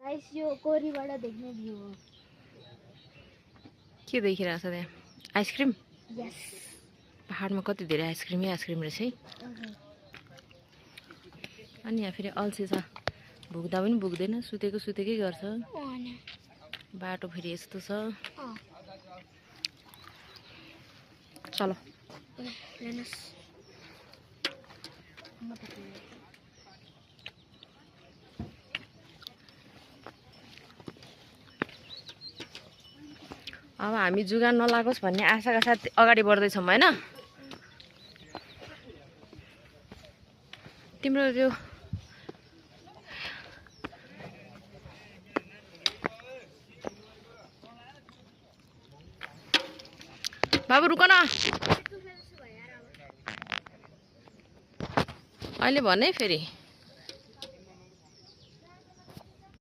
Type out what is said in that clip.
Guys यो कोरीबाट देख्ने view हो। के देखिरहेछ त्यहाँ? आइसक्रिम? यस। पहाडमा कति धेरै आइसक्रिमै आइसक्रिम रहेछ है। अनि यहाँ फेरि अल्छी छ, भुक्दा पनि भुक्दैन, सुतेको सुतेकै गर्छ। बाटो फेरि यस्तो छ। चलो अब हामी जुगा नलागोस् भन्ने आशाका साथ अगाडि बढ्दैछौँ होइन। तिम्रो त्यो बाबु रुक न, अहिले भने फेरि